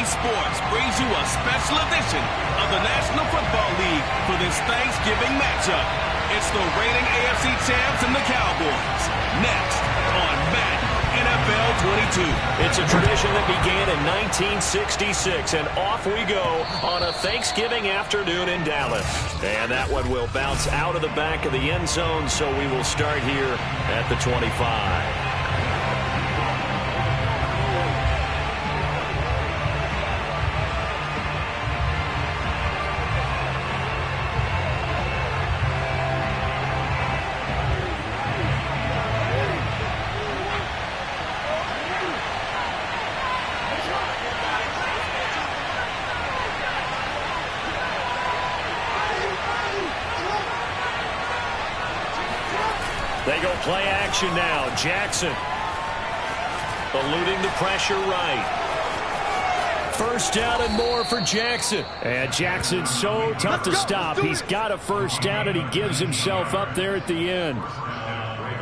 Sports brings you a special edition of the National Football League for this Thanksgiving matchup. It's the reigning AFC champs and the Cowboys. Next on Madden NFL 22. It's a tradition that began in 1966, and off we go on a Thanksgiving afternoon in Dallas. And that one will bounce out of the back of the end zone, so we will start here at the 25. They go play action now. Jackson eluding the pressure right. First down and more for Jackson. And Jackson's so tough to stop. He's got a first down, and he gives himself up there at the end.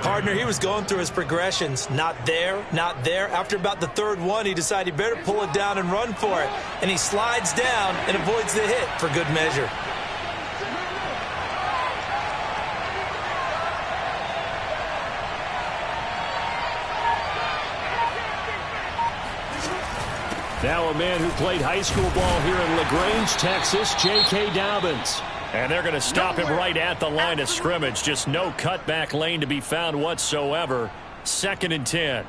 Partner, he was going through his progressions. Not there, not there. After about the third one, he decided he better pull it down and run for it. And he slides down and avoids the hit for good measure. Now a man who played high school ball here in LaGrange, Texas, J.K. Dobbins. And they're going to stop him right at the line of scrimmage. Just no cutback lane to be found whatsoever. 2nd and 10.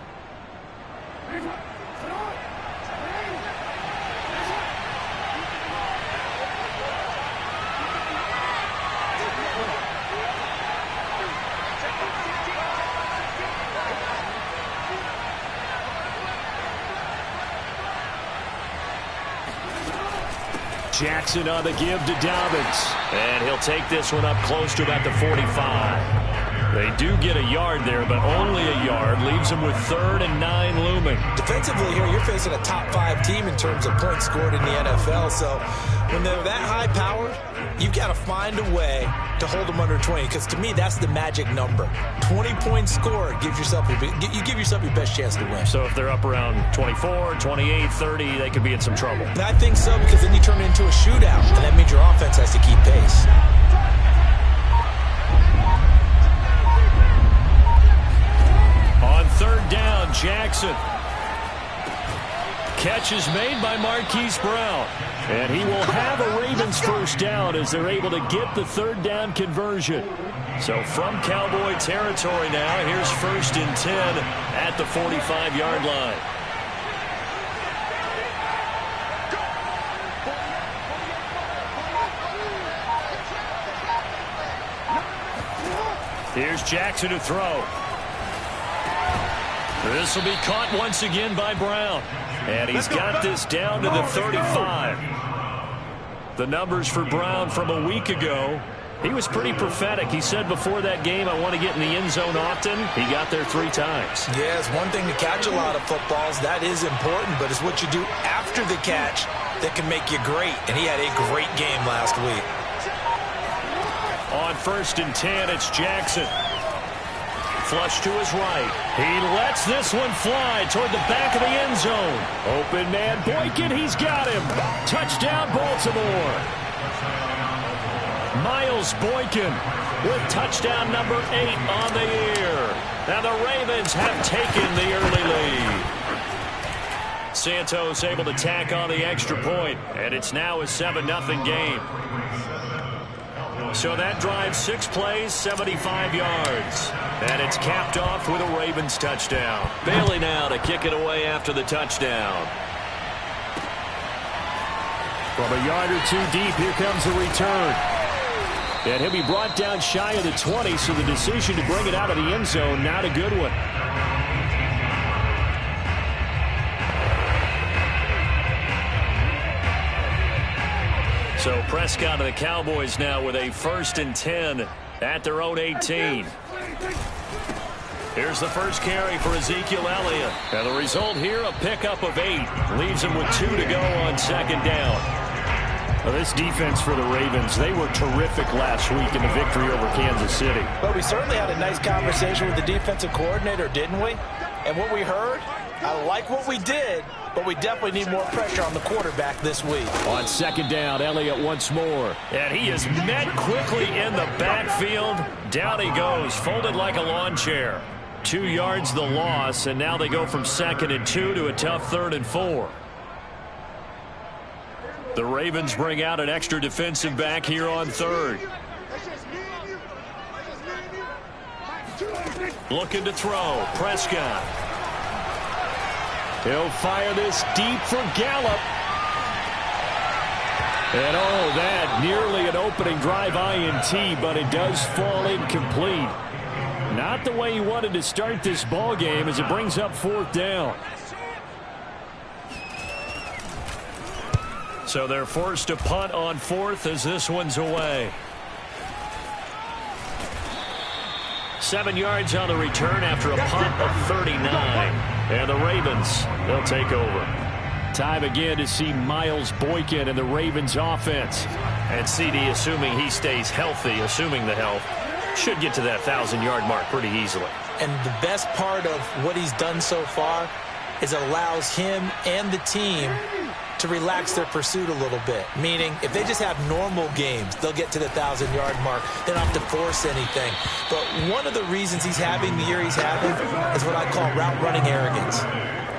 Jackson on the give to Dobbins. And he'll take this one up close to about the 45. They do get a yard there, but only a yard. Leaves them with 3rd and 9 looming. Defensively here, you're facing a top 5 team in terms of points scored in the NFL. So when they're that high-powered, you've got to find a way to hold them under 20. Because to me, that's the magic number. 20 points scored, you give yourself your best chance to win. So if they're up around 24, 28, 30, they could be in some trouble. And I think so, because then you turn it into a shootout, and that means your offense has to keep pace. On 3rd down, Jackson. Catch is made by Marquise Brown. And he will have a Ravens first down as they're able to get the 3rd down conversion. So from Cowboy territory now, here's 1st and 10 at the 45-yard line. Here's Jackson to throw. This will be caught once again by Brown. And he's got this down to the 35. The numbers for Brown from a week ago, he was pretty prophetic. He said before that game, I want to get in the end zone often. He got there 3 times. Yeah, it's one thing to catch a lot of footballs. That is important, but it's what you do after the catch that can make you great. And he had a great game last week. On 1st and 10, it's Jackson. Flush to his right. He lets this one fly toward the back of the end zone. Open man Boykin, he's got him. Touchdown Baltimore. Miles Boykin with touchdown number 8 on the year. Now the Ravens have taken the early lead. Santos able to tack on the extra point, and it's now a 7-0 game. So that drives 6 plays, 75 yards. And it's capped off with a Ravens touchdown. Bailey now to kick it away after the touchdown. From a yard or 2 deep, here comes the return. And he'll be brought down shy of the 20, so the decision to bring it out of the end zone, not a good one. So Prescott and the Cowboys now with a 1st and 10 at their own 18. Here's the first carry for Ezekiel Elliott. And the result here, a pickup of 8. Leaves him with 2 to go on 2nd down. Well, this defense for the Ravens, they were terrific last week in the victory over Kansas City. But we certainly had a nice conversation with the defensive coordinator, didn't we? And what we heard, I like what we did, but we definitely need more pressure on the quarterback this week. On second down, Elliott once more. And he is met quickly in the backfield. Down he goes, folded like a lawn chair. 2 yards the loss, and now they go from 2nd and 2 to a tough 3rd and 4. The Ravens bring out an extra defensive back here on 3rd. Looking to throw. Prescott. He'll fire this deep for Gallup. And oh, that nearly an opening drive INT, but it does fall incomplete. Not the way he wanted to start this ball game as it brings up 4th down. So they're forced to punt on 4th as this one's away. 7 yards on the return after a punt of 39. And the Ravens, they'll take over. Time again to see Miles Boykin and the Ravens offense. And CD, assuming he stays healthy, assuming the health, should get to that 1,000-yard mark pretty easily. And the best part of what he's done so far is it allows him and the team to relax their pursuit a little bit. Meaning, if they just have normal games, they'll get to the 1,000-yard mark. They don't have to force anything. But one of the reasons he's having the year he's having is what I call route-running arrogance.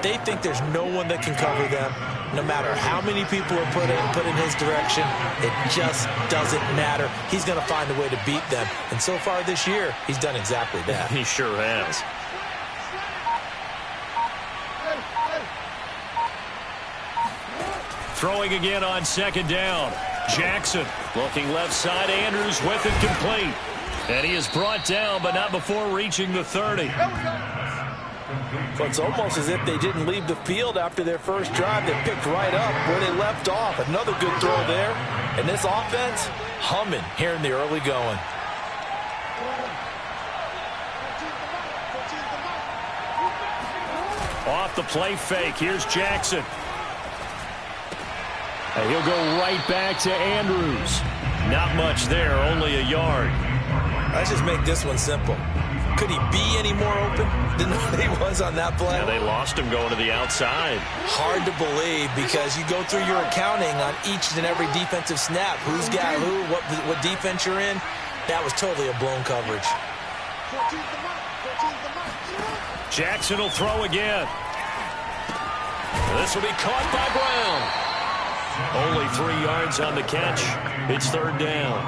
They think there's no one that can cover them. No matter how many people are put in his direction, it just doesn't matter. He's going to find a way to beat them. And so far this year, he's done exactly that. He sure has. Throwing again on 2nd down. Jackson looking left side. Andrews with it complete. And he is brought down, but not before reaching the 30. So it's almost as if they didn't leave the field after their first drive. They picked right up where they left off. Another good throw there. And this offense humming here in the early going. Off the play fake. Here's Jackson. And he'll go right back to Andrews. Not much there, only a yard. Let's just make this one simple. Could he be any more open than he was on that play? Yeah, they lost him going to the outside. Hard to believe because you go through your accounting on each and every defensive snap. Who's got who, what defense you're in. That was totally a blown coverage. Jackson will throw again. This will be caught by Brown. Only 3 yards on the catch. It's 3rd down.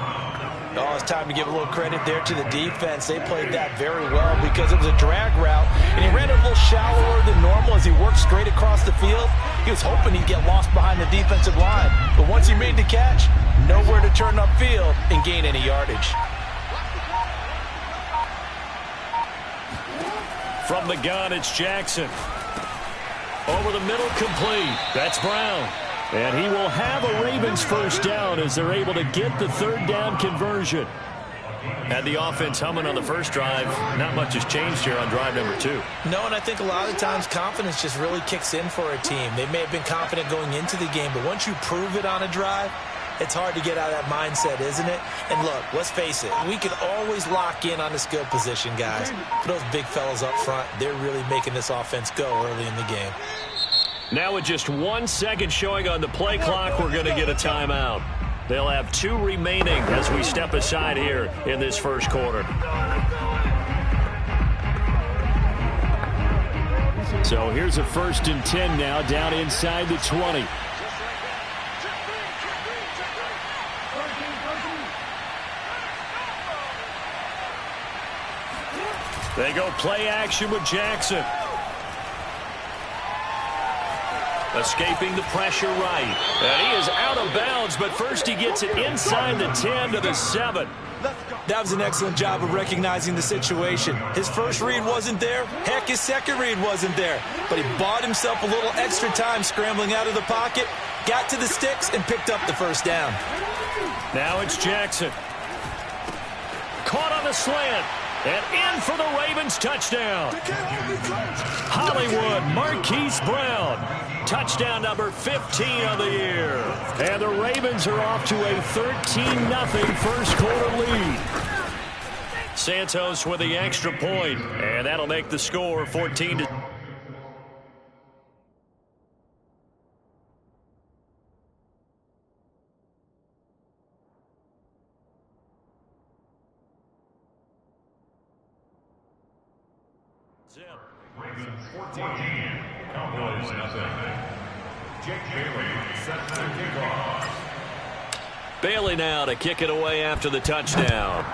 Oh, it's time to give a little credit there to the defense. They played that very well because it was a drag route, and he ran it a little shallower than normal as he worked straight across the field. He was hoping he'd get lost behind the defensive line, but once he made the catch, nowhere to turn upfield and gain any yardage. From the gun, it's Jackson. Over the middle, complete. That's Brown. And he will have a Ravens first down as they're able to get the 3rd down conversion. Had the offense humming on the first drive. Not much has changed here on drive number 2. No, and I think a lot of times confidence just really kicks in for a team. They may have been confident going into the game, but once you prove it on a drive, it's hard to get out of that mindset, isn't it? And look, let's face it, we can always lock in on the skill position, guys. Those big fellas up front, they're really making this offense go early in the game. Now with just 1 second showing on the play clock, we're going to get a timeout. They'll have 2 remaining as we step aside here in this first quarter. So here's a 1st and 10 now down inside the 20. They go play action with Jackson. Escaping the pressure right. And he is out of bounds, but first he gets it inside the 10 to the 7. That was an excellent job of recognizing the situation. His first read wasn't there. Heck, his second read wasn't there. But he bought himself a little extra time scrambling out of the pocket, got to the sticks, and picked up the first down. Now it's Jackson. Caught on the slant. And in for the Ravens touchdown. Hollywood Marquise Brown. Touchdown number 15 of the year. And the Ravens are off to a 13-0 first quarter lead. Santos with the extra point, and that'll make the score 14-0. Cowboys nothing. Jake Bailey set the kickoff. Bailey now to kick it away after the touchdown.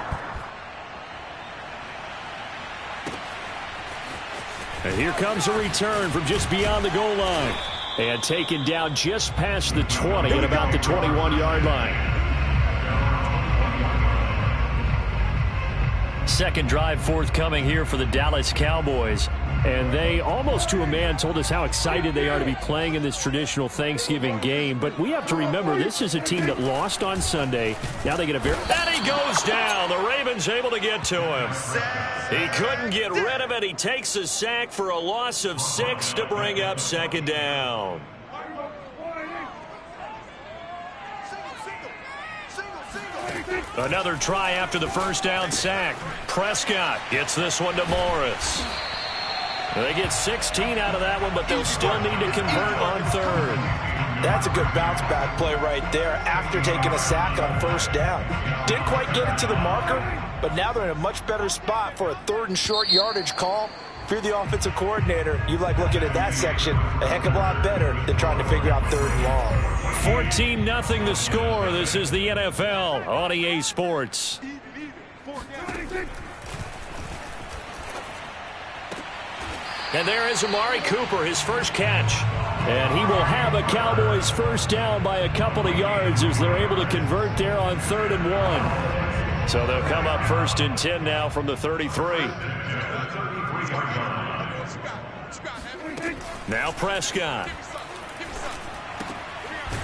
And here comes a return from just beyond the goal line. And taken down just past the 20 at about the 21-yard line. Second drive forthcoming here for the Dallas Cowboys. And they, almost to a man, told us how excited they are to be playing in this traditional Thanksgiving game. But we have to remember, this is a team that lost on Sunday. Now they get a very... And he goes down. The Ravens able to get to him. He couldn't get rid of it. He takes a sack for a loss of 6 to bring up second down. Another try after the first down sack. Prescott gets this one to Morris. They get 16 out of that one, but they'll still need to convert on third. That's a good bounce-back play right there after taking a sack on first down. Didn't quite get it to the marker, but now they're in a much better spot for a third and short yardage call. If you're the offensive coordinator, you like looking at that section a heck of a lot better than trying to figure out third and long. 14-0 the score. This is the NFL on EA Sports. And there is Amari Cooper, his first catch. And he will have a Cowboys first down by a couple of yards as they're able to convert there on 3rd and 1. So they'll come up 1st and 10 now from the 33. Now Prescott.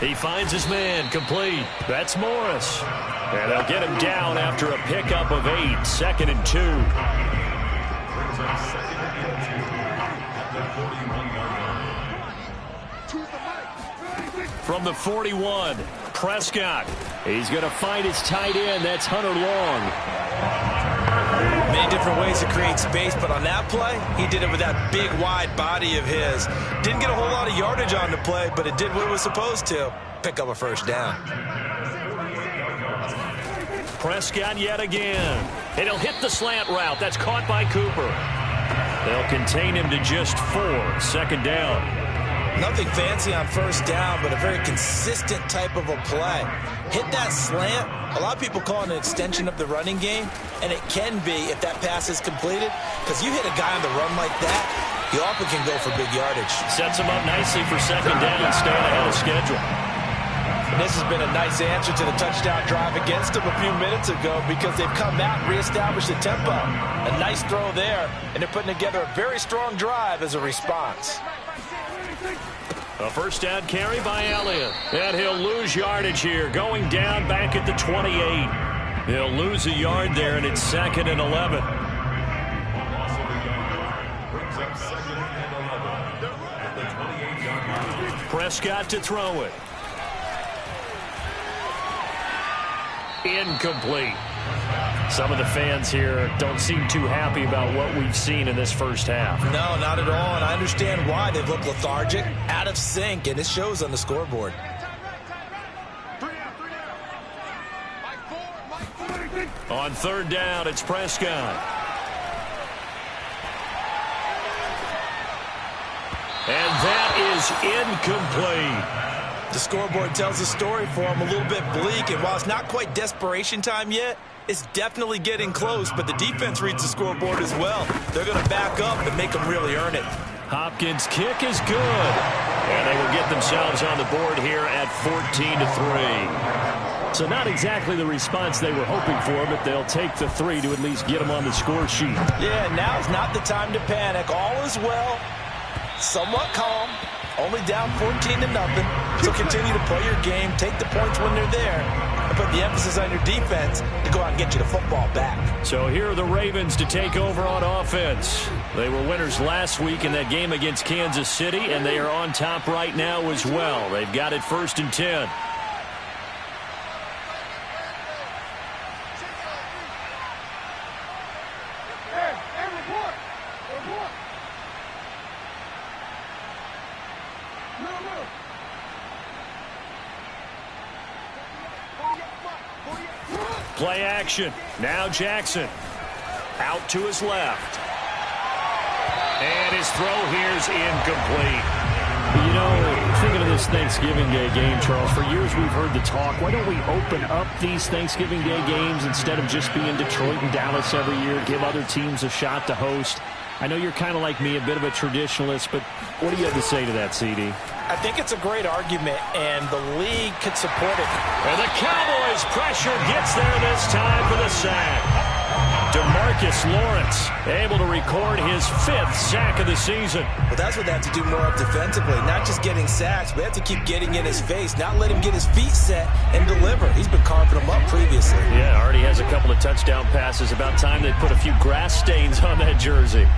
He finds his man, complete. That's Morris. And they'll get him down after a pickup of 8, 2nd and 2. From the 41, Prescott. He's going to find his tight end. That's Hunter Long. Many different ways to create space, but on that play, he did it with that big, wide body of his. Didn't get a whole lot of yardage on the play, but it did what it was supposed to. Pick up a first down. Prescott yet again. And he'll hit the slant route. That's caught by Cooper. They'll contain him to just 4, 2nd down. Nothing fancy on first down, but a very consistent type of a play. Hit that slant. A lot of people call it an extension of the running game, and it can be if that pass is completed, because you hit a guy on the run like that, he often can go for big yardage. Sets him up nicely for 2nd down, staying ahead of schedule. And this has been a nice answer to the touchdown drive against them a few minutes ago, because they've come out and reestablished the tempo. A nice throw there, and they're putting together a very strong drive as a response. A first down carry by Elliott. And he'll lose yardage here. Going down back at the 28. He'll lose a yard there, and it's 2nd and 11. Prescott to throw it. Incomplete. Some of the fans here don't seem too happy about what we've seen in this first half. No, not at all, and I understand why. They've looked lethargic, out of sync, and it shows on the scoreboard. On 3rd down, it's Prescott. And that is incomplete. The scoreboard tells a story for him, a little bit bleak, and while it's not quite desperation time yet, it's definitely getting close, but the defense reads the scoreboard as well. They're going to back up and make them really earn it. Hopkins' kick is good. And they will get themselves on the board here at 14-3. So not exactly the response they were hoping for, but they'll take the 3 to at least get them on the score sheet. Yeah, now's not the time to panic. All is well, somewhat calm, only down 14-0. So continue to play your game, take the points when they're there, and put the emphasis on your defense to go out and get you the football back. So here are the Ravens to take over on offense. They were winners last week in that game against Kansas City, and they are on top right now as well. They've got it 1st and 10. Play action. Now Jackson. Out to his left. And his throw here's incomplete. You know, thinking of this Thanksgiving Day game, Charles, for years we've heard the talk, why don't we open up these Thanksgiving Day games instead of just being Detroit and Dallas every year, give other teams a shot to host? I know you're kind of like me, a bit of a traditionalist, but what do you have to say to that, CD? I think it's a great argument, and the league could support it. And the Cowboys' pressure gets there this time for the sack. DeMarcus Lawrence able to record his 5th sack of the season. Well, that's what they have to do more of defensively, not just getting sacks, but they have to keep getting in his face, not let him get his feet set and deliver. He's been carving them up previously. Yeah, already has a couple of touchdown passes. About time they put a few grass stains on that jersey.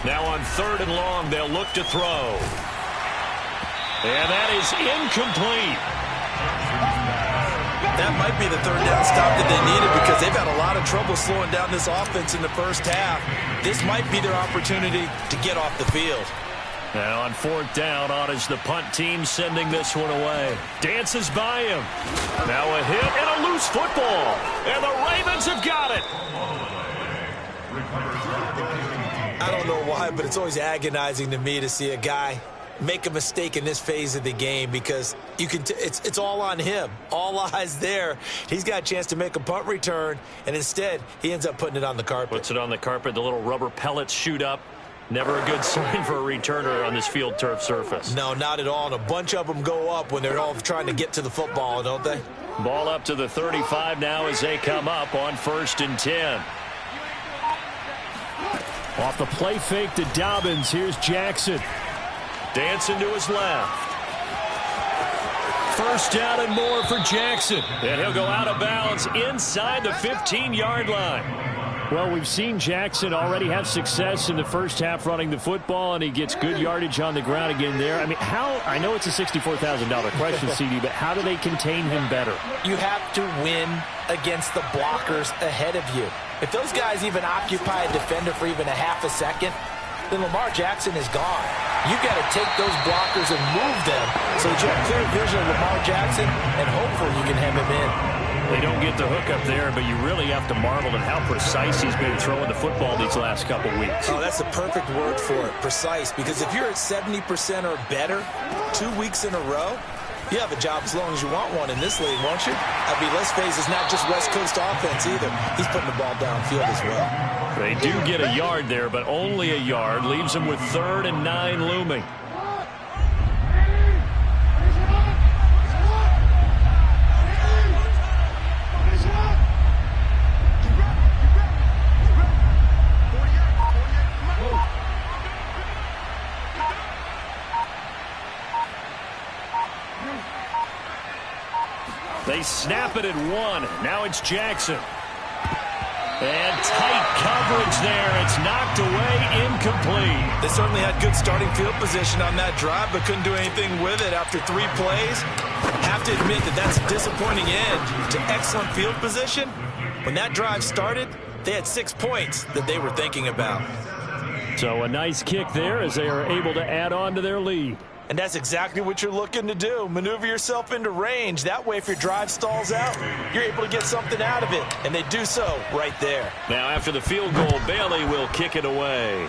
Now on 3rd and long, they'll look to throw. And that is incomplete. That might be the 3rd down stop that they needed because they've had a lot of trouble slowing down this offense in the first half. This might be their opportunity to get off the field. Now on 4th down, on is the punt team sending this one away. Dances by him. Now a hit and a loose football. And the Ravens have got it. I don't know why, but it's always agonizing to me to see a guy make a mistake in this phase of the game because you can it's all on him. All eyes there. He's got a chance to make a punt return, and instead he ends up putting it on the carpet. Puts it on the carpet. The little rubber pellets shoot up. Never a good sign for a returner on this field turf surface. No, not at all. And a bunch of them go up when they're all trying to get to the football, don't they? Ball up to the 35 now as they come up on 1st and 10. Off the play fake to Dobbins. Here's Jackson. Dancing to his left. 1st down and more for Jackson. And he'll go out of bounds inside the 15-yard line. Well, we've seen Jackson already have success in the first half running the football, and he gets good yardage on the ground again there. I mean, I know it's a $64,000 question, CD, but how do they contain him better? You have to win against the blockers ahead of you. If those guys even occupy a defender for even a half a second, then Lamar Jackson is gone. You've got to take those blockers and move them so that you have clear vision of Lamar Jackson, and hopefully you can hem him in. They don't get the hook up there, but you really have to marvel at how precise he's been throwing the football these last couple weeks. Oh, that's the perfect word for it, precise, because if you're at 70% or better 2 weeks in a row, you have a job as long as you want one in this league, won't you? I mean, let's face it, it's not just West Coast offense either. He's putting the ball downfield as well. They do get a yard there, but only a yard. Leaves them with 3rd and 9 looming. They snap it at 1. Now it's Jackson. And tight coverage there. It's knocked away, incomplete. They certainly had good starting field position on that drive, but couldn't do anything with it after 3 plays. Have to admit that that's a disappointing end to excellent field position. When that drive started, they had 6 points that they were thinking about. So a nice kick there as they are able to add on to their lead. And that's exactly what you're looking to do. Maneuver yourself into range. That way, if your drive stalls out, you're able to get something out of it. And they do so right there. Now, after the field goal, Bailey will kick it away.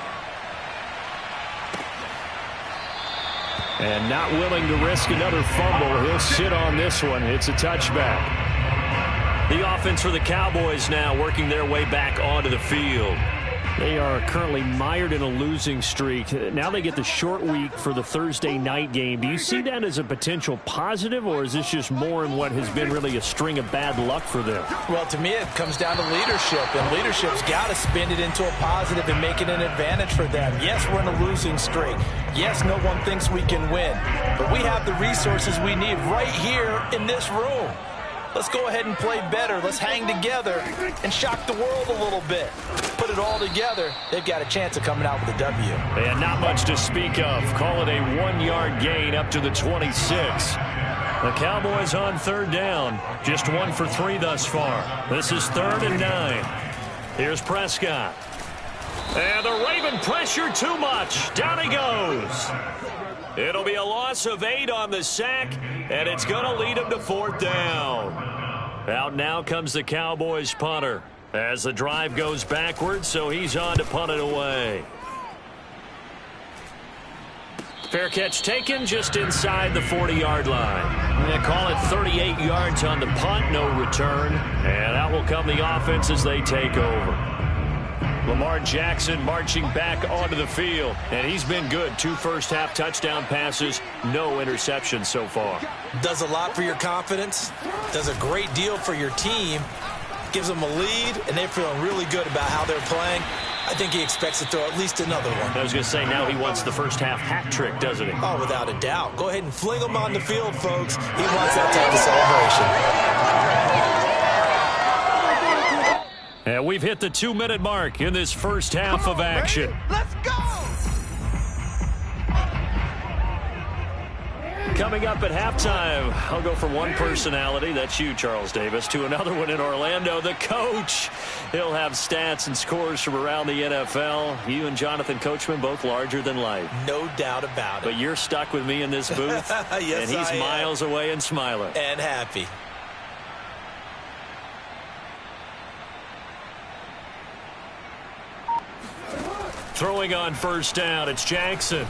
And not willing to risk another fumble. He'll sit on this one. It's a touchback. The offense for the Cowboys now working their way back onto the field. They are currently mired in a losing streak. Now they get the short week for the Thursday night game. Do you see that as a potential positive, or is this just more in what has been really a string of bad luck for them? Well, to me, it comes down to leadership, and leadership's got to spin it into a positive and make it an advantage for them. Yes, we're in a losing streak. Yes, no one thinks we can win, but we have the resources we need right here in this room. Let's go ahead and play better. Let's hang together and shock the world a little bit. Put it all together, they've got a chance of coming out with a W. And not much to speak of. Call it a 1-yard gain up to the 26. The Cowboys on 3rd down. Just 1 for 3 thus far. This is 3rd and 9. Here's Prescott. And the Raven pressure too much. Down he goes. It'll be a loss of 8 on the sack, and it's going to lead him to 4th down. Out now comes the Cowboys punter. As the drive goes backwards, so he's on to punt it away. Fair catch taken just inside the 40-yard line. They call it 38 yards on the punt, no return. And out will come the offense as they take over. Lamar Jackson marching back onto the field. And he's been good. 2 first-half touchdown passes, no interceptions so far. Does a lot for your confidence. Does a great deal for your team. Gives them a lead, and they're feeling really good about how they're playing. I think he expects to throw at least another one. I was going to say, now he wants the first-half hat trick, doesn't he? Oh, without a doubt. Go ahead and fling him on the field, folks. He wants that type of celebration. And we've hit the 2-minute mark in this first half of action. Let's go! Coming up at halftime, I'll go from one personality, that's you, Charles Davis, to another one in Orlando, the coach. He'll have stats and scores from around the NFL. You and Jonathan Coachman, both larger than life. No doubt about it. But you're stuck with me in this booth, yes, and he's miles away and smiling. And happy. Throwing on first down, it's Jackson.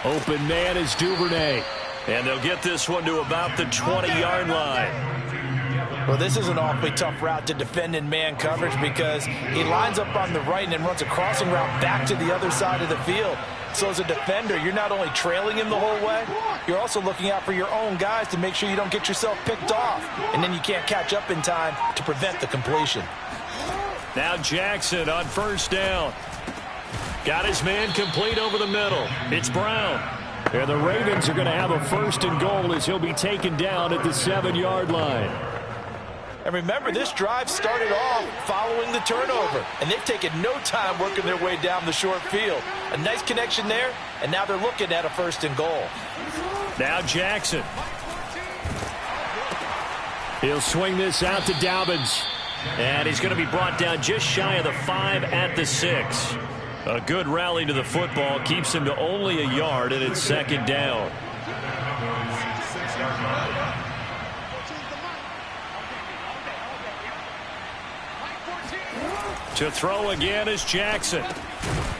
Open man is Duvernay. And they'll get this one to about the 20-yard line. Well, this is an awfully tough route to defend in man coverage because he lines up on the right and then runs a crossing route back to the other side of the field. So as a defender, you're not only trailing him the whole way, you're also looking out for your own guys to make sure you don't get yourself picked off. And then you can't catch up in time to prevent the completion. Now Jackson on first down. Got his man complete over the middle. It's Brown. And the Ravens are going to have a 1st and goal as he'll be taken down at the 7-yard line. And remember, this drive started off following the turnover. And they've taken no time working their way down the short field. A nice connection there, and now they're looking at a 1st and goal. Now Jackson. He'll swing this out to Dobbins. And he's going to be brought down just shy of the 5 at the 6. A good rally to the football keeps him to only a yard, and it's 2nd down. To throw again is Jackson.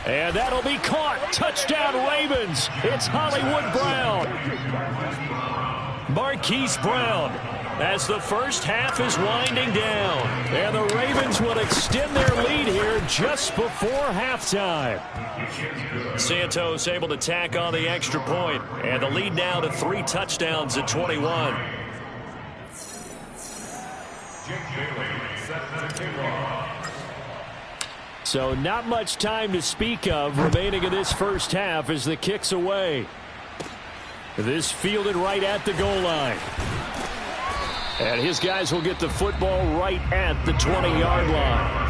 And that'll be caught. Touchdown Ravens. It's Hollywood Brown. Marquise Brown, as the first half is winding down. And the Ravens will extend their lead here just before halftime. Santos able to tack on the extra point. And the lead now to 3 touchdowns at 21. So not much time to speak of remaining in this first half as the kick's away. This fielded right at the goal line. And his guys will get the football right at the 20-yard line.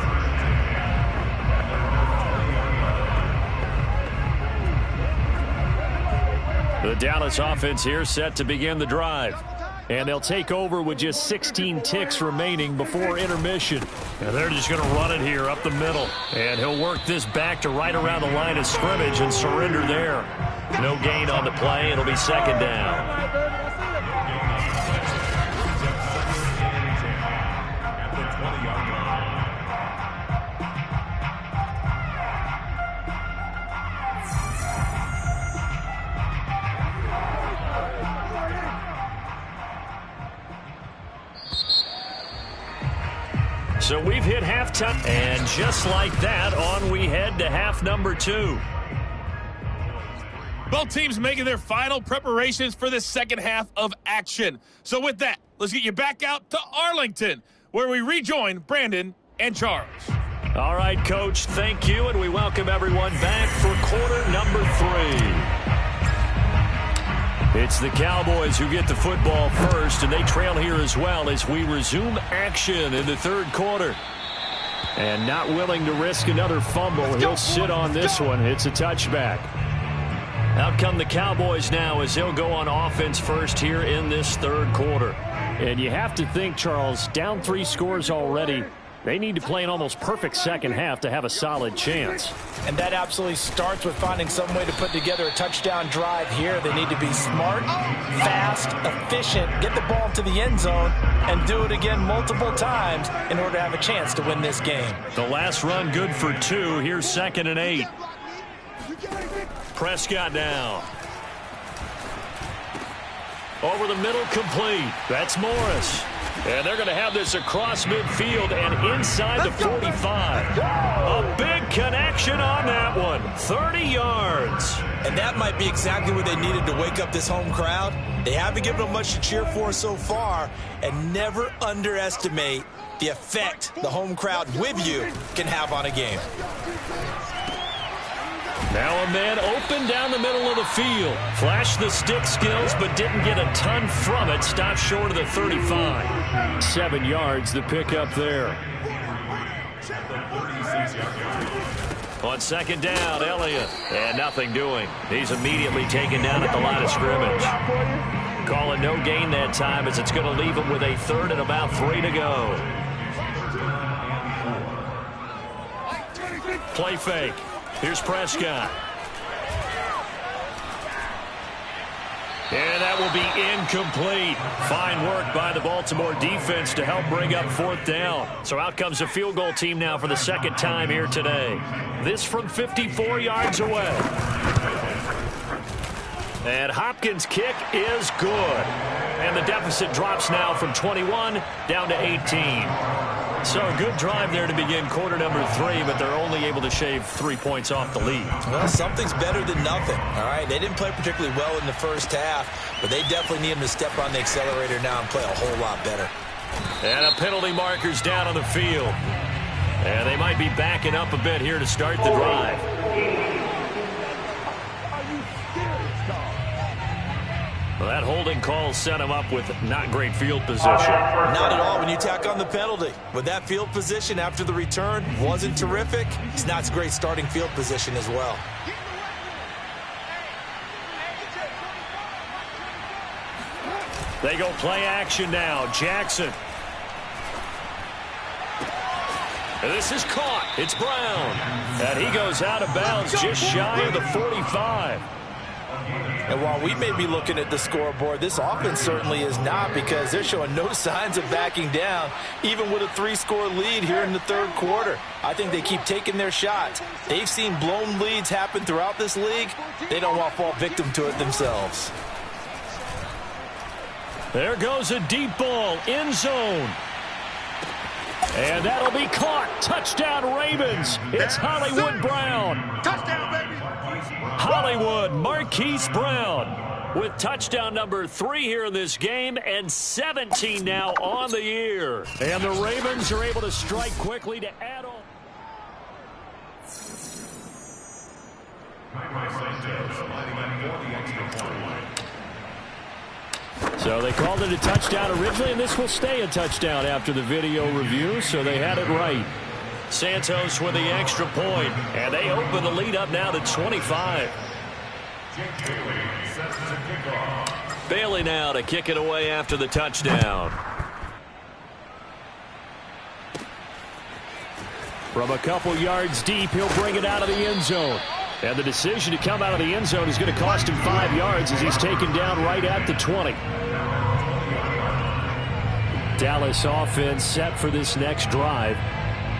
The Dallas offense here set to begin the drive. And they'll take over with just 16 ticks remaining before intermission. And they're just going to run it here up the middle. And he'll work this back to right around the line of scrimmage and surrender there. No gain on the play. It'll be 2nd down. So we've hit halftime, and just like that, on we head to half number 2. Both teams making their final preparations for this second half of action. So with that, let's get you back out to Arlington, where we rejoin Brandon and Charles. All right, Coach, thank you, and we welcome everyone back for quarter number 3. It's the Cowboys who get the football first, and they trail here as well as we resume action in the 3rd quarter. And not willing to risk another fumble. He'll sit on this one. It's a touchback. Out come the Cowboys now as they'll go on offense first here in this 3rd quarter. And you have to think, Charles, down 3 scores already. They need to play an almost perfect second half to have a solid chance. And that absolutely starts with finding some way to put together a touchdown drive here. They need to be smart, fast, efficient, get the ball to the end zone, and do it again multiple times in order to have a chance to win this game. The last run good for 2. Here's 2nd and 8. Prescott now. Over the middle, complete. That's Morris. And they're going to have this across midfield and inside the 45. A big connection on that one. 30 yards. And that might be exactly what they needed to wake up this home crowd. They haven't given them much to cheer for so far. And never underestimate the effect the home crowd with you can have on a game. Now a man open down the middle of the field. Flashed the stick skills, but didn't get a ton from it. Stopped short of the 35. 7 yards the pick up there. On 2nd down, Elliott. And nothing doing. He's immediately taken down at the line of scrimmage. Calling no gain that time as it's going to leave him with a 3rd and about 3 to go. Play fake. Here's Prescott. And that will be incomplete. Fine work by the Baltimore defense to help bring up 4th down. So out comes a field goal team now for the 2nd time here today. This from 54 yards away. And Hopkins' kick is good. And the deficit drops now from 21 down to 18. So a good drive there to begin quarter number 3, but they're only able to shave 3 points off the lead. Well, something's better than nothing, all right? They didn't play particularly well in the first half, but they definitely need them to step on the accelerator now and play a whole lot better. And a penalty marker's down on the field. And they might be backing up a bit here to start the drive. Well, that holding call set him up with not great field position. Not at all when you tack on the penalty. With that field position after the return wasn't terrific, it's not a great starting field position as well. They go play action now. Jackson. And this is caught. It's Brown. And he goes out of bounds just shy of the 45. And while we may be looking at the scoreboard, this offense certainly is not, because they're showing no signs of backing down, even with a 3-score lead here in the 3rd quarter. I think they keep taking their shots. They've seen blown leads happen throughout this league. They don't want to fall victim to it themselves. There goes a deep ball, end zone. And that'll be caught. Touchdown, Ravens. It's Hollywood Brown. Touchdown, baby. Hollywood Marquise Brown with touchdown number 3 here in this game, and 17 now on the year. And the Ravens are able to strike quickly to add on. So they called it a touchdown originally, and this will stay a touchdown after the video review, so they had it right. Santos with the extra point, and they open the lead up now to 25. Bailey now to kick it away after the touchdown. From a couple yards deep, he'll bring it out of the end zone. And the decision to come out of the end zone is going to cost him 5 yards as he's taken down right at the 20. Dallas offense set for this next drive.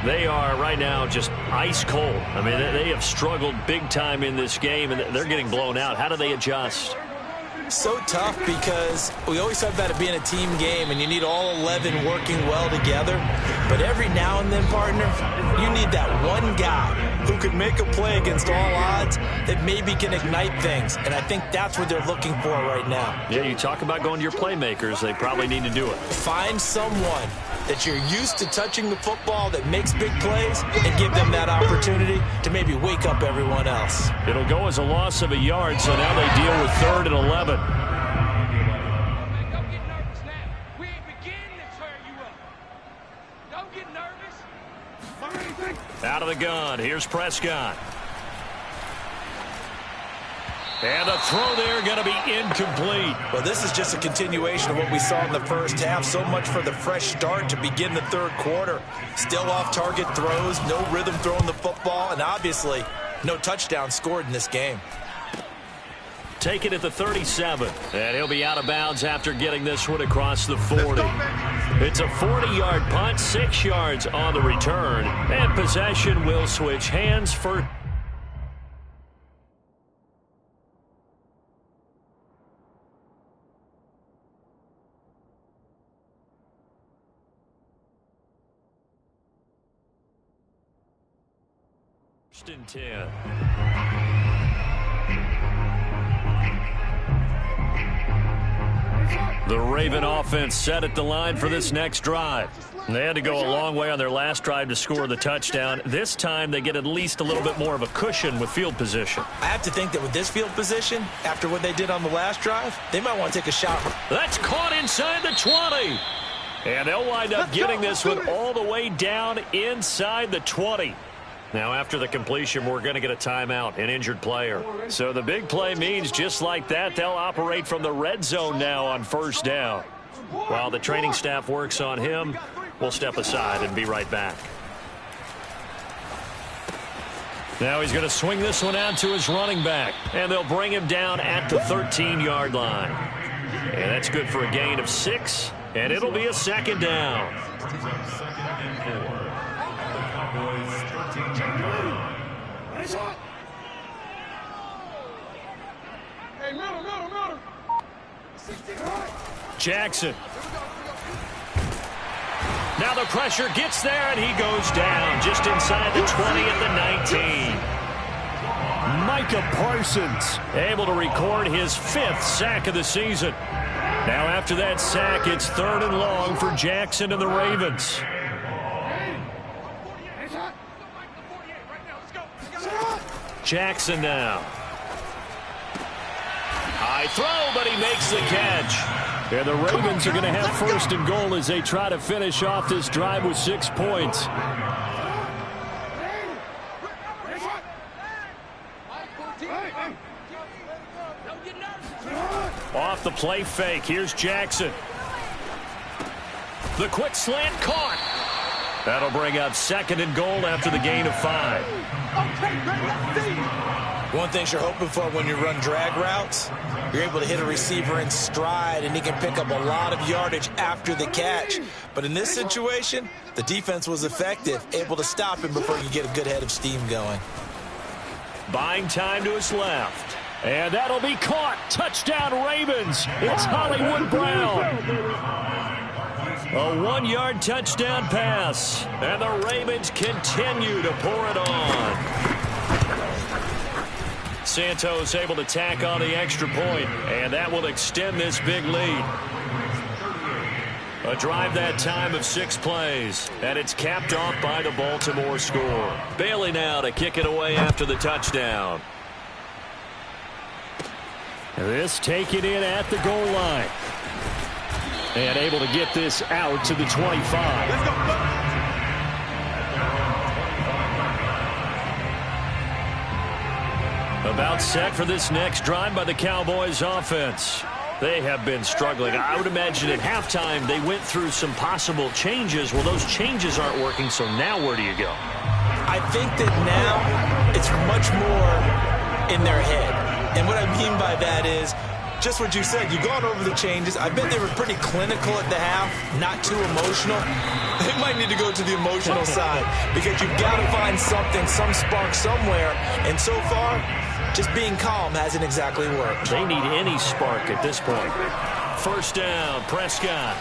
They are right now just ice cold. I mean, they have struggled big time in this game, and they're getting blown out. How do they adjust? So tough, because we always talk about it being a team game, and you need all 11 working well together. But every now and then, partner, you need that one guy who could make a play against all odds that maybe can ignite things. And I think that's what they're looking for right now. Yeah, you talk about going to your playmakers. They probably need to do it. Find someone that you're used to touching the football that makes big plays and give them that opportunity to maybe wake up everyone else. It'll go as a loss of a yard, so now they deal with 3rd and 11. Don't get nervous now. We ain't beginning to tear you up. Don't get nervous. Out of the gun. Here's Prescott. And the throw there going to be incomplete. Well, this is just a continuation of what we saw in the first half. So much for the fresh start to begin the third quarter. Still off-target throws, no rhythm throwing the football, and obviously no touchdown scored in this game. Take it at the 37. And he'll be out of bounds after getting this one across the 40. It's a 40-yard punt, 6 yards on the return. And possession will switch hands for... and 10. The Raven offense set at the line for this next drive. They had to go a long way on their last drive to score the touchdown. This time they get at least a little bit more of a cushion with field position. I have to think that with this field position, after what they did on the last drive, they might want to take a shot. That's caught inside the 20. And they'll wind up getting this one all the way down inside the 20. Now, after the completion, we're going to get a timeout, an injured player. So the big play means just like that, they'll operate from the red zone now on first down. While the training staff works on him, we'll step aside and be right back. Now he's going to swing this one out to his running back, and they'll bring him down at the 13-yard line. And that's good for a gain of 6, and it'll be a second down. Jackson. Now the pressure gets there, and he goes down just inside the 20 at the 19. Micah Parsons able to record his 5th sack of the season. Now after that sack, it's 3rd and long for Jackson and the Ravens. Jackson now. High throw, but he makes the catch. And the Ravens are going to have 1st and goal as they try to finish off this drive with 6 points. Off the play fake, here's Jackson. The quick slant caught. That'll bring up 2nd and goal after the gain of 5. One thing you're hoping for when you run drag routes, you're able to hit a receiver in stride, and he can pick up a lot of yardage after the catch. But in this situation, the defense was effective, able to stop him before you get a good head of steam going. Buying time to his left. And that'll be caught. Touchdown, Ravens. It's Hollywood Brown. A 1-yard touchdown pass. And the Ravens continue to pour it on. Santos able to tack on the extra point, and that will extend this big lead. A drive that time of 6 plays, and it's capped off by the Baltimore score. Bailey now to kick it away after the touchdown. This taken in at the goal line. And able to get this out to the 25. Let's go. About set for this next drive by the Cowboys offense. They have been struggling. I would imagine at halftime they went through some possible changes. Well, those changes aren't working, so now where do you go? I think that now it's much more in their head. And what I mean by that is just what you said. You've gone over the changes. I bet they were pretty clinical at the half, not too emotional. They might need to go to the emotional side because you've got to find something, some spark somewhere. And so far, just being calm hasn't exactly worked. They need any spark at this point. First down, Prescott.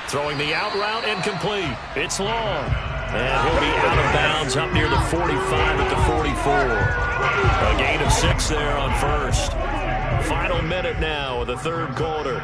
Throwing the out route incomplete. It's long. And he'll be out of bounds up near the 45 at the 44. A gain of 6 there on first. Final minute now of the third quarter.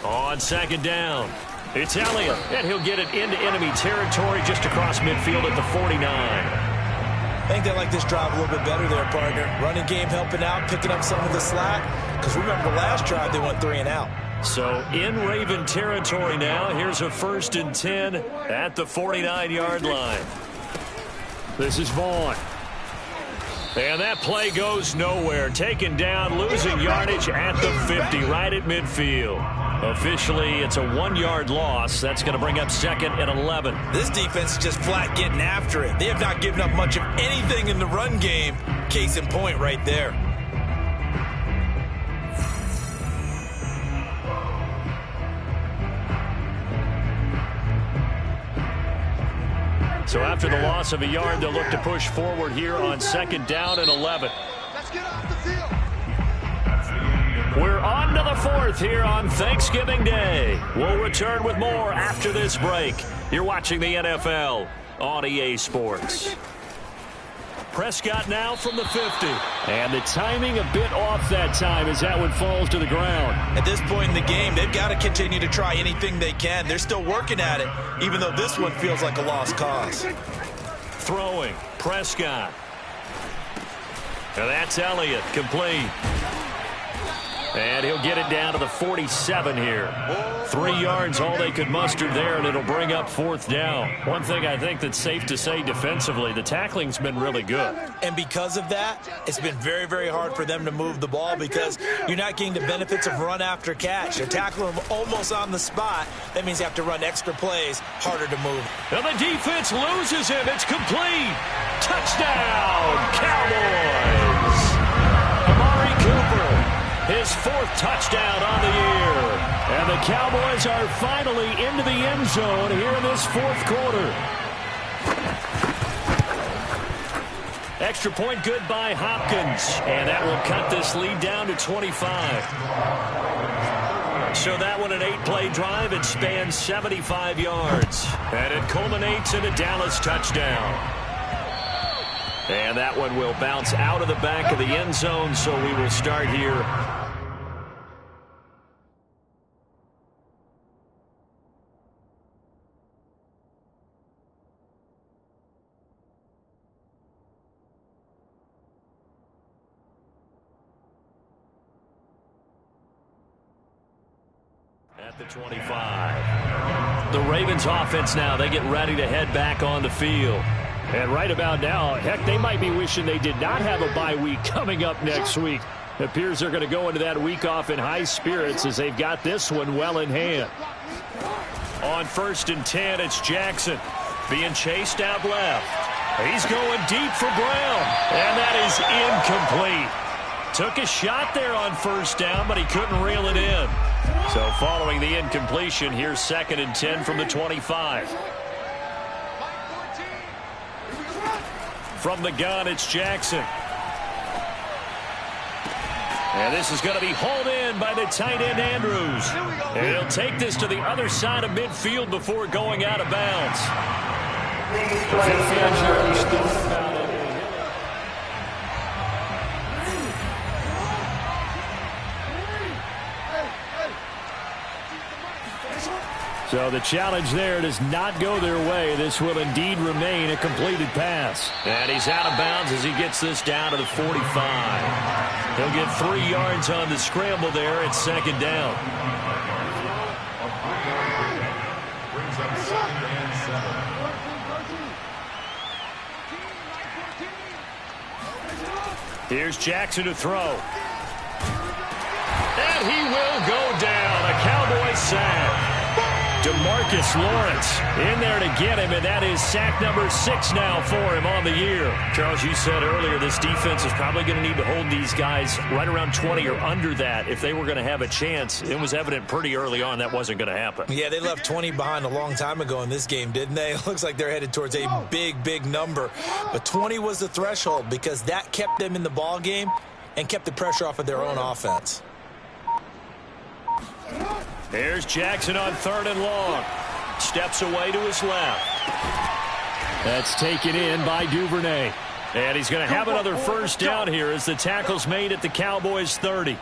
On second down, it's Elliott, and he'll get it into enemy territory just across midfield at the 49. I think they like this drive a little bit better there, partner. Running game helping out, picking up some of the slack. Because remember the last drive, they went 3 and out. So in Raven territory now. Here's a 1st and 10 at the 49-yard line. This is Vaughn. And that play goes nowhere. Taken down, losing yardage at the 50, right at midfield. Officially, it's a 1-yard loss. That's going to bring up 2nd and 11. This defense is just flat getting after it. They have not given up much of anything in the run game. Case in point right there. So after the loss of a yard, they'll look to push forward here on 2nd down and 11. Let's get off the field. We're on to the 4th here on Thanksgiving Day. We'll return with more after this break. You're watching the NFL on EA Sports. Prescott now from the 50. And the timing a bit off that time as that one falls to the ground. At this point in the game, they've got to continue to try anything they can. They're still working at it, even though this one feels like a lost cause. Throwing, Prescott. Now that's Elliott, complete. And he'll get it down to the 47 here. 3 yards, all they could muster there, and it'll bring up 4th down. One thing I think that's safe to say defensively, the tackling's been really good. And because of that, it's been very, very hard for them to move the ball because you're not getting the benefits of run after catch. They're tackling them almost on the spot. That means you have to run extra plays, harder to move. And the defense loses him. It's complete. Touchdown, Cowboys. Amari Cooper. His 4th touchdown on the year. And the Cowboys are finally into the end zone here in this 4th quarter. Extra point good by Hopkins. And that will cut this lead down to 25. So that one an 8-play drive. It spans 75 yards. And it culminates in a Dallas touchdown. And that one will bounce out of the back of the end zone, so we will start here. At the 25. The Ravens offense now, they get ready to head back on the field. And right about now, heck, they might be wishing they did not have a bye week coming up next week. It appears they're going to go into that week off in high spirits as they've got this one well in hand. On 1st and 10, it's Jackson being chased out left. He's going deep for Brown, and that is incomplete. Took a shot there on 1st down, but he couldn't reel it in. So following the incompletion, here's 2nd and 10 from the 25. From the gun, it's Jackson. And this is going to be hauled in by the tight end, Andrews. And he'll take this to the other side of midfield before going out of bounds. So the challenge there does not go their way. This will indeed remain a completed pass. And he's out of bounds as he gets this down to the 45. He'll get 3 yards on the scramble there at 2nd down. Brings up 2nd and 7. Here's Jackson to throw. And he will go down. A Cowboys sack. DeMarcus Lawrence in there to get him, and that is sack number 6 now for him on the year. Charles, you said earlier this defense is probably going to need to hold these guys right around 20 or under that if they were going to have a chance. It was evident pretty early on that wasn't going to happen. Yeah, they left 20 behind a long time ago in this game, didn't they? It looks like they're headed towards a big, big number. But 20 was the threshold because that kept them in the ball game and kept the pressure off of their own offense. There's Jackson on 3rd and long. Steps away to his left. That's taken in by Duvernay. And he's going to have another 1st down here as the tackle's made at the Cowboys 30.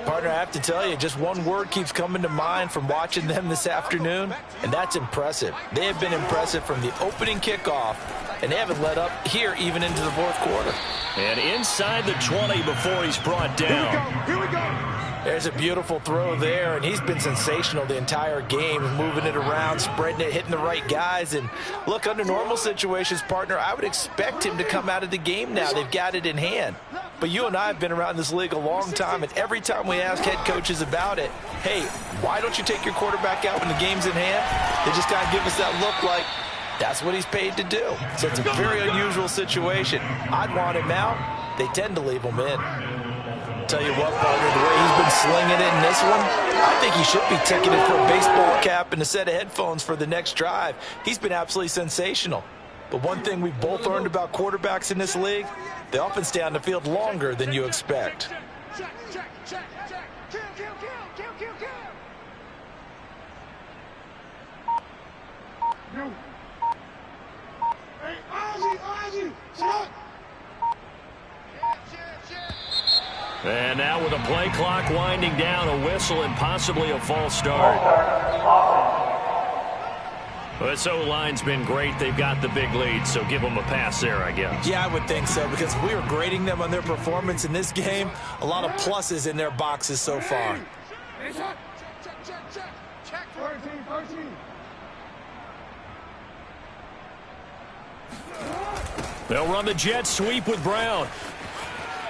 Partner, I have to tell you, just one word keeps coming to mind from watching them this afternoon, and that's impressive. They have been impressive from the opening kickoff, and they haven't let up here even into the 4th quarter. And inside the 20 before he's brought down. Here we go. There's a beautiful throw there, and he's been sensational the entire game, moving it around, spreading it, hitting the right guys. And look, under normal situations, partner, I would expect him to come out of the game now. They've got it in hand. But you and I have been around this league a long time, and every time we ask head coaches about it, hey, why don't you take your quarterback out when the game's in hand? They just kind of give us that look like that's what he's paid to do. So it's a very unusual situation. I'd want him out. They tend to leave him in. Tell you what, partner, the way he's been slinging it in this one, I think he should be ticketed for a baseball cap and a set of headphones for the next drive. He's been absolutely sensational. But one thing we've both learned about quarterbacks in this league, they often stay on the field longer than you expect. And now with a play clock winding down, a whistle and possibly a false start. This O-line's been great. They've got the big lead, so give them a pass there, I guess. Yeah, I would think so, because we were grading them on their performance in this game. A lot of pluses in their boxes so far. They'll run the jet sweep with Brown.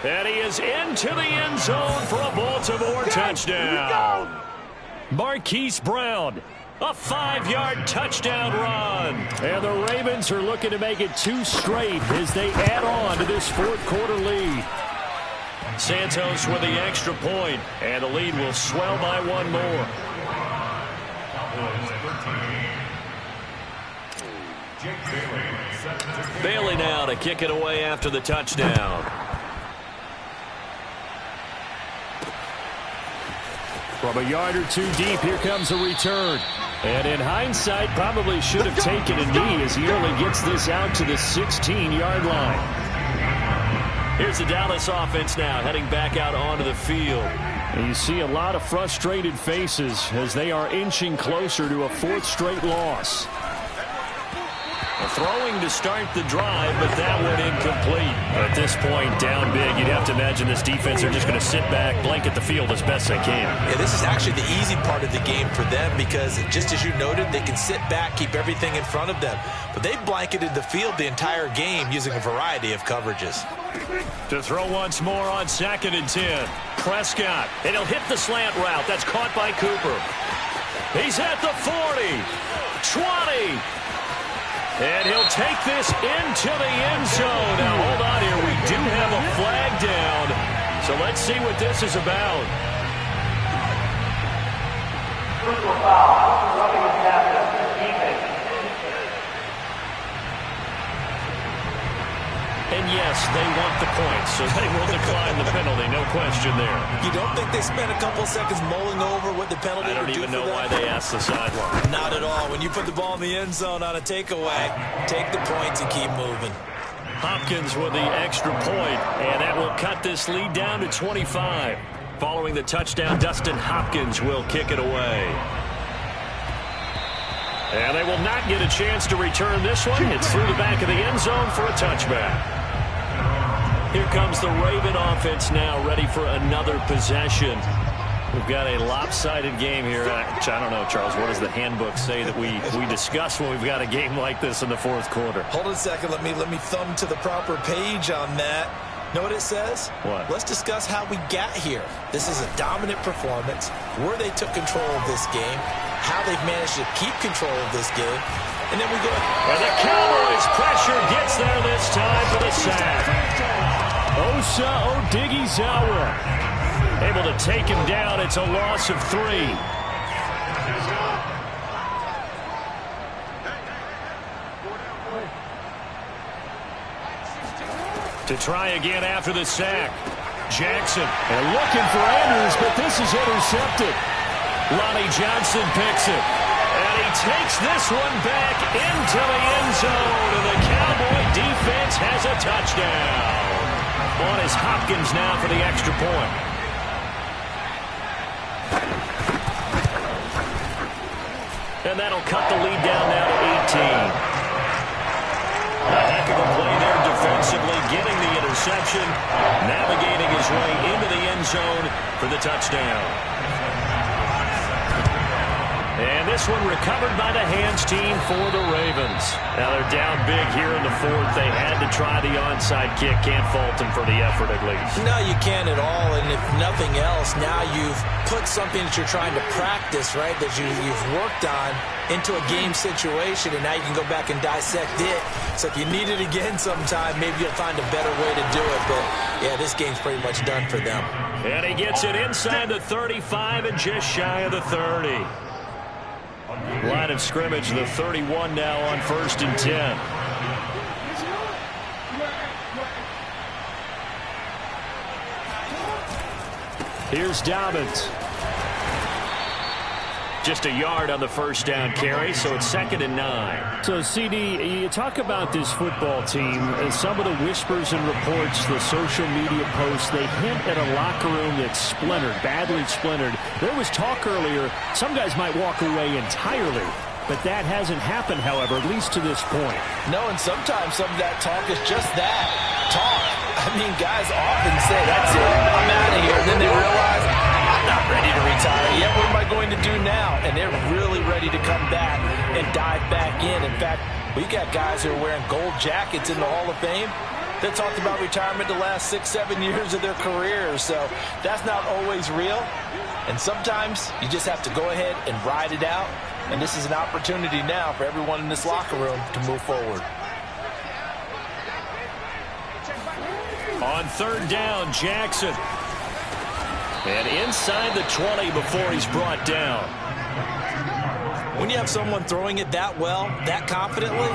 And he is into the end zone for a Baltimore touchdown. Marquise Brown, a 5-yard touchdown run. And the Ravens are looking to make it 2 straight as they add on to this fourth-quarter lead. Santos with the extra point, and the lead will swell by 1 more. Bailey now to kick it away after the touchdown. From a yard or 2 deep, here comes a return. And in hindsight, probably should have taken a knee as he only gets this out to the 16-yard line. Here's the Dallas offense now heading back out onto the field. And you see a lot of frustrated faces as they are inching closer to a 4th straight loss. Throwing to start the drive, but that one incomplete. At this point, down big, you'd have to imagine this defense are just going to sit back, blanket the field as best they can. Yeah, this is actually the easy part of the game for them because, just as you noted, they can sit back, keep everything in front of them. But they've blanketed the field the entire game using a variety of coverages. To throw once more on 2nd and 10. Prescott, and he'll hit the slant route. That's caught by Cooper. He's at the 40, 20. And he'll take this into the end zone. Now, hold on here. We do have a flag down. So let's see what this is about. And yes, they want the points, so they will decline the penalty. No question there. You don't think they spent a couple seconds mulling over what the penalty I don't would do even for know them? why they asked the sideline. Not at all. When you put the ball in the end zone on a takeaway, take the points and keep moving. Hopkins with the extra point, and that will cut this lead down to 25. Following the touchdown, Dustin Hopkins will kick it away. And they will not get a chance to return this one. It's through the back of the end zone for a touchback. Here comes the Raven offense now, ready for another possession. We've got a lopsided game here. I don't know, Charles, what does the handbook say that we discuss when we've got a game like this in the 4th quarter? Hold on a second. Let me thumb to the proper page on that. Know what it says? What? Let's discuss how we got here. This is a dominant performance, where they took control of this game, how they've managed to keep control of this game, and then we go. And the Cowboys pressure gets there this time for the sack. Osa Odighizuwa able to take him down. It's a loss of 3. To try again after the sack. Jackson. And looking for Andrews, but this is intercepted. Lonnie Johnson picks it. And he takes this one back into the end zone. And the Cowboy defense has a touchdown. On is Hopkins now for the extra point. And that'll cut the lead down now to 18. A heck of a play there defensively. defensively, getting the interception, navigating his way into the end zone for the touchdown. And this one recovered by the hands team for the Ravens. Now they're down big here in the fourth. They had to try the onside kick. Can't fault them for the effort at least. No, you can't at all. And if nothing else, now you've put something that you're trying to practice, right, that you've worked on into a game situation, and now you can go back and dissect it. So if you need it again sometime, maybe you'll find a better way to do it. But, yeah, this game's pretty much done for them. And he gets it inside the 35 and just shy of the 30. Line of scrimmage, the 31 now on 1st and 10. Here's Dobbins. Just a yard on the first down carry, so it's 2nd and 9. So, CD, you talk about this football team, and some of the whispers and reports, the social media posts, they hint at a locker room that's splintered, badly splintered. There was talk earlier, some guys might walk away entirely, but that hasn't happened, however, at least to this point. No, and sometimes some of that talk is just that, talk. I mean, guys often say, that's it, I'm out of here, and then they realize, not ready to retire yet. What am I going to do now? And they're really ready to come back and dive back in. In fact, we got guys who are wearing gold jackets in the Hall of Fame that talked about retirement the last 6-7 years of their careers. So that's not always real. And sometimes you just have to go ahead and ride it out. And this is an opportunity now for everyone in this locker room to move forward. On 3rd down, Jackson. And inside the 20 before he's brought down. When you have someone throwing it that well, that confidently,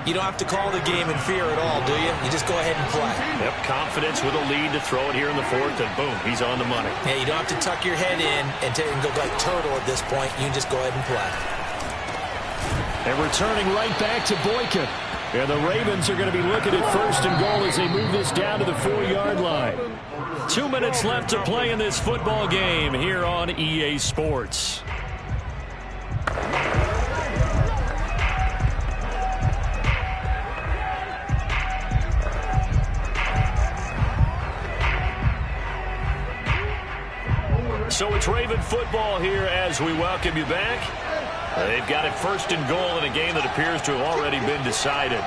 you don't have to call the game in fear at all, do you? You just go ahead and play. Yep, confidence with a lead to throw it here in the 4th, and boom, he's on the money. Yeah, you don't have to tuck your head in and go like turtle at this point. You can just go ahead and play. And returning right back to Boykin. And the Ravens are going to be looking at 1st and goal as they move this down to the 4-yard line. 2 minutes left to play in this football game here on EA Sports. So it's Raven football here as we welcome you back. They've got it 1st and goal in a game that appears to have already been decided.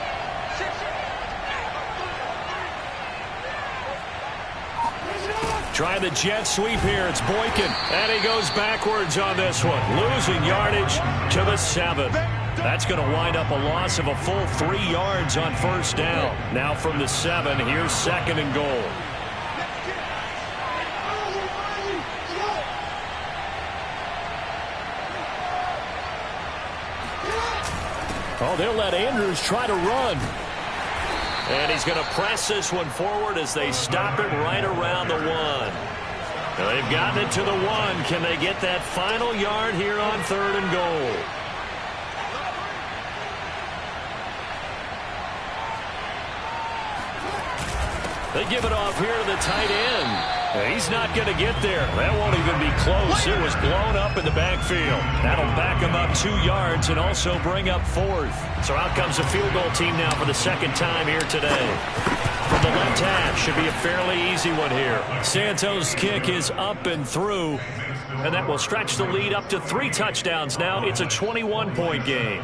Trying the jet sweep here. It's Boykin. And he goes backwards on this one. Losing yardage to the 7. That's going to wind up a loss of a full 3 yards on 1st down. Now from the 7, here's 2nd and goal. Oh, they'll let Andrews try to run. And he's going to press this one forward as they stop it right around the 1. Now they've gotten it to the 1. Can they get that final yard here on 3rd and goal? They give it off here to the tight end. He's not going to get there. That won't even be close. It was blown up in the backfield. That'll back him up 2 yards and also bring up 4th. So out comes the field goal team now for the 2nd time here today. From the left hash, should be a fairly easy one here. Santos' kick is up and through, and that will stretch the lead up to 3 touchdowns now. It's a 21-point game.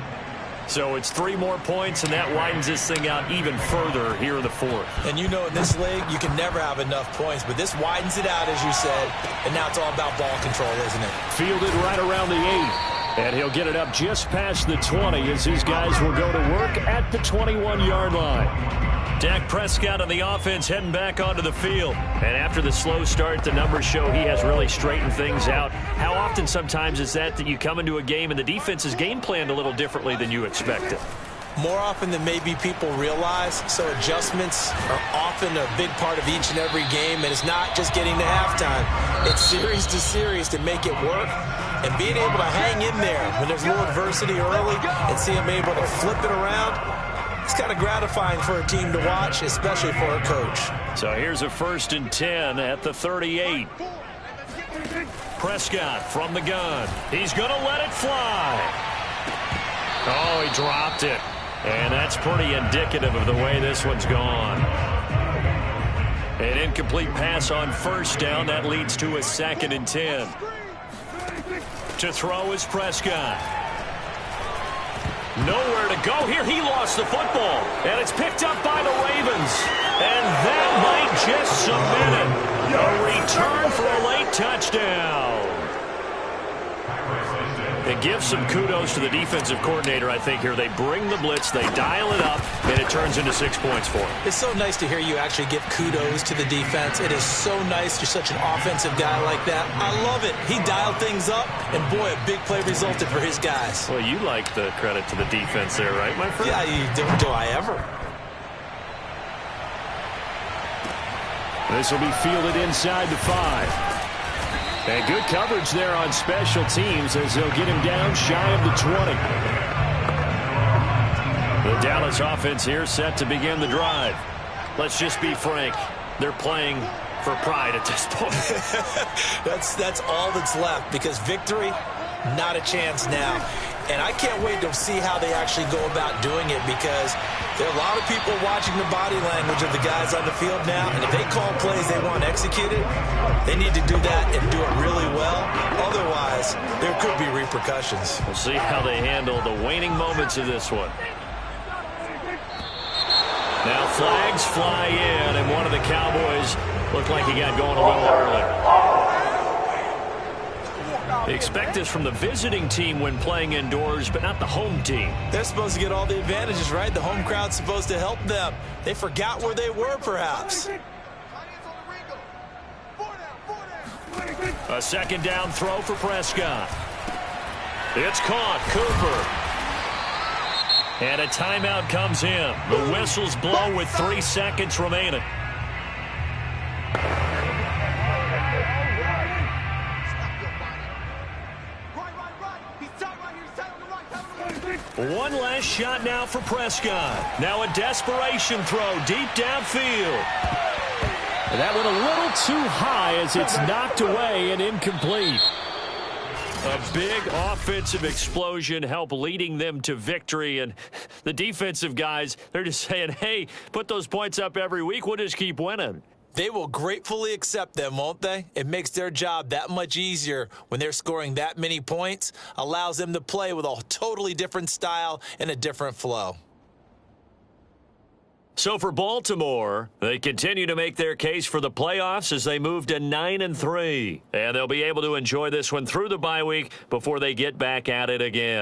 So it's 3 more points, and that widens this thing out even further here in the 4th. And you know in this league, you can never have enough points, but this widens it out, as you said, and now it's all about ball control, isn't it? Fielded right around the 8. And he'll get it up just past the 20 as his guys will go to work at the 21-yard line. Dak Prescott on the offense heading back onto the field. And after the slow start, the numbers show he has really straightened things out. How often sometimes is that you come into a game and the defense is game planned a little differently than you expected? More often than maybe people realize. So adjustments are often a big part of each and every game. And it's not just getting to halftime. It's series to series to make it work. And being able to hang in there when there's a little adversity early and see them able to flip it around, it's kind of gratifying for a team to watch, especially for a coach. So here's a 1st and 10 at the 38. Prescott from the gun. He's going to let it fly. Oh, he dropped it. And that's pretty indicative of the way this one's gone. An incomplete pass on first down. That leads to a 2nd and 10. To throw is Prescott. Nowhere to go here. He lost the football. And it's picked up by the Ravens. And that might just cement it. A return for a late touchdown. It gives some kudos to the defensive coordinator, I think, here. They bring the blitz, they dial it up, and it turns into 6 points for them. It's so nice to hear you actually give kudos to the defense. It is so nice. You're such an offensive guy like that. I love it. He dialed things up, and boy, a big play resulted for his guys. Well, you like the credit to the defense there, right, my friend? Yeah, do I ever? This will be fielded inside the 5. And good coverage there on special teams as they'll get him down shy of the 20. The Dallas offense here set to begin the drive. Let's just be frank. They're playing for pride at this point. That's all that's left, because victory, not a chance now. And I can't wait to see how they actually go about doing it, because there are a lot of people watching the body language of the guys on the field now, and if they call plays they want executed, they need to do that and do it really well. Otherwise, there could be repercussions. We'll see how they handle the waning moments of this one. Now flags fly in, and one of the Cowboys looked like he got going a little early. They expect this from the visiting team when playing indoors, but not the home team. They're supposed to get all the advantages, right? The home crowd's supposed to help them. They forgot where they were, perhaps. A 2nd down throw for Prescott. It's caught. Cooper. And a timeout comes in. The whistles blow with 3 seconds remaining. One last shot now for Prescott. Now a desperation throw deep downfield. And that went a little too high as it's knocked away and incomplete. A big offensive explosion helped leading them to victory. And the defensive guys, they're just saying, hey, put those points up every week. We'll just keep winning. They will gratefully accept them, won't they? It makes their job that much easier when they're scoring that many points. Allows them to play with a totally different style and a different flow. So for Baltimore, they continue to make their case for the playoffs as they move to 9-3. And they'll be able to enjoy this one through the bye week before they get back at it again.